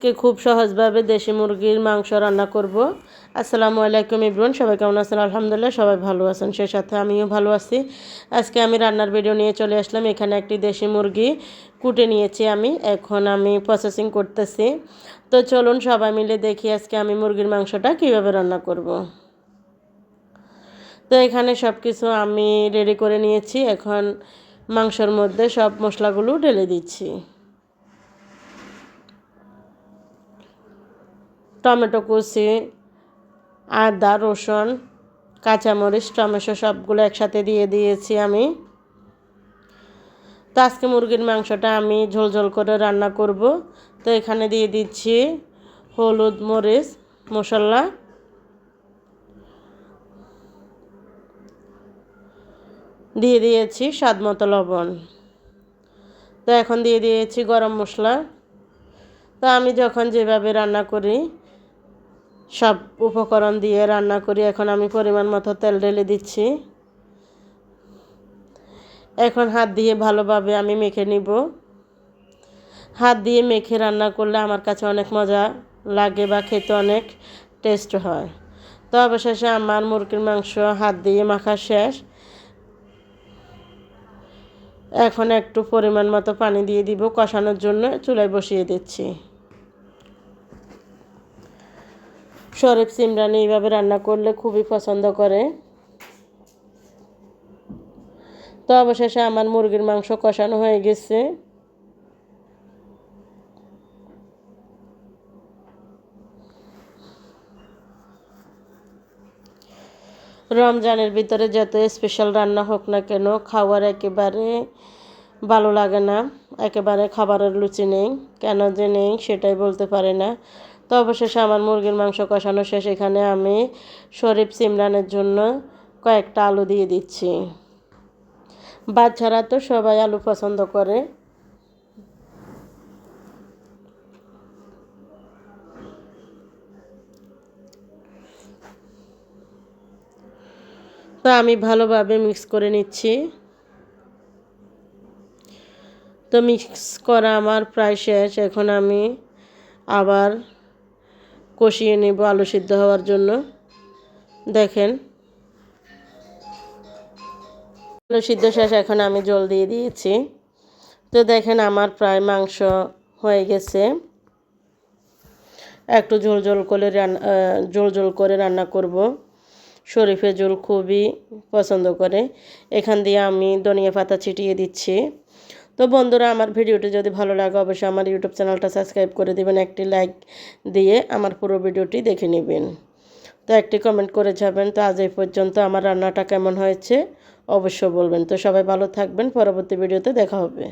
খুব সহজভাবে দেশি মুরগির মাংস রান্না করব। আসসালামু আলাইকুম এভরিওয়ান, সবাই কেমন আছেন? আলহামদুলিল্লাহ সবাই ভালো আছেন, সেই সাথে আমিও ভালো আছি। আজকে আমি রান্নার ভিডিও নিয়ে চলে আসলাম। এখানে একটি দেশি মুরগি কুটে নিয়েছি এখন আমি প্রসেসিং করতেছি। তো চলুন সবাই মিলে দেখি আজকে আমি মুরগির মাংসটা কীভাবে রান্না করব। তো এখানে সব কিছু আমি রেডি করে নিয়েছি। এখন মাংসের মধ্যে সব মশলাগুলো ঢেলে দিচ্ছি। টমেটো কুচি, আদা, রসুন, কাঁচামরিচ, টমেটো সবগুলো একসাথে দিয়ে দিয়েছি আমি। তো আজকে মুরগির মাংসটা আমি ঝোল করে রান্না করব। তো এখানে দিয়ে দিচ্ছি হলুদ, মরিচ মশলা, দিয়ে দিয়েছি স্বাদ মতো লবণ। তো এখন দিয়ে দিয়েছি গরম মশলা। তো আমি যখন যেভাবে রান্না করি, সব উপকরণ দিয়ে রান্না করি। এখন আমি পরিমাণ মতো তেল ঢেলে দিচ্ছি। এখন হাত দিয়ে ভালোভাবে আমি মেখে নিব। হাত দিয়ে মেখে রান্না করলে আমার কাছে অনেক মজা লাগে বা খেতে অনেক টেস্ট হয়। তো অবশেষে আমার মুরগির মাংস হাত দিয়ে মাখা শেষ। এখন একটু পরিমাণ মতো পানি দিয়ে দিব, কষানোর জন্য চুলায় বসিয়ে দিচ্ছি। শরীফ সিমরান এইভাবে রান্না করলে খুবই পছন্দ করে। তো অবশেষে আমার মুরগির মাংস কষানো হয়ে গেছে। রমজানের ভিতরে যত স্পেশাল রান্না হোক না কেন, খাওয়ার একেবারে ভালো লাগে না, একেবারে খাবারের রুচি নেই। কেন যে নেই সেটাই বলতে পারি না। তো অবশেষে আমার মুরগির মাংস কষানো শেষ। এখানে আমি শরীফ সিমরানের জন্য কয়েকটা আলু দিয়ে দিচ্ছি। বাচ্চারা তো সবাই আলু পছন্দ করে। তো আমি ভালোভাবে মিক্স করে নিচ্ছি। তো মিক্স করা আমার প্রায় শেষ। এখন আমি আবার কষিয়ে নেব আলু সিদ্ধ হওয়ার জন্য। দেখেন আলু সিদ্ধ শেষ, এখন আমি জল দিয়ে দিয়েছি। তো দেখেন আমার প্রায় মাংস হয়ে গেছে। একটু ঝোল করে রান্না করব। শরীফের ঝোল খুবই পছন্দ করে। এখান দিয়ে আমি ধনিয়া পাতা ছিটিয়ে দিচ্ছি। তো বন্ধুরা, আমার ভিডিওটি যদি ভালো লাগে অবশ্যই আমার ইউটিউব চ্যানেলটা সাবস্ক্রাইব করে দিবেন। একটি লাইক দিয়ে আমার পুরো ভিডিওটি দেখে নেবেন। তো একটি কমেন্ট করে যাবেন। তো আজ এই পর্যন্ত। আমার রান্নাটা কেমন হয়েছে অবশ্যই বলবেন। তো সবাই ভালো থাকবেন, পরবর্তী ভিডিওতে দেখা হবে।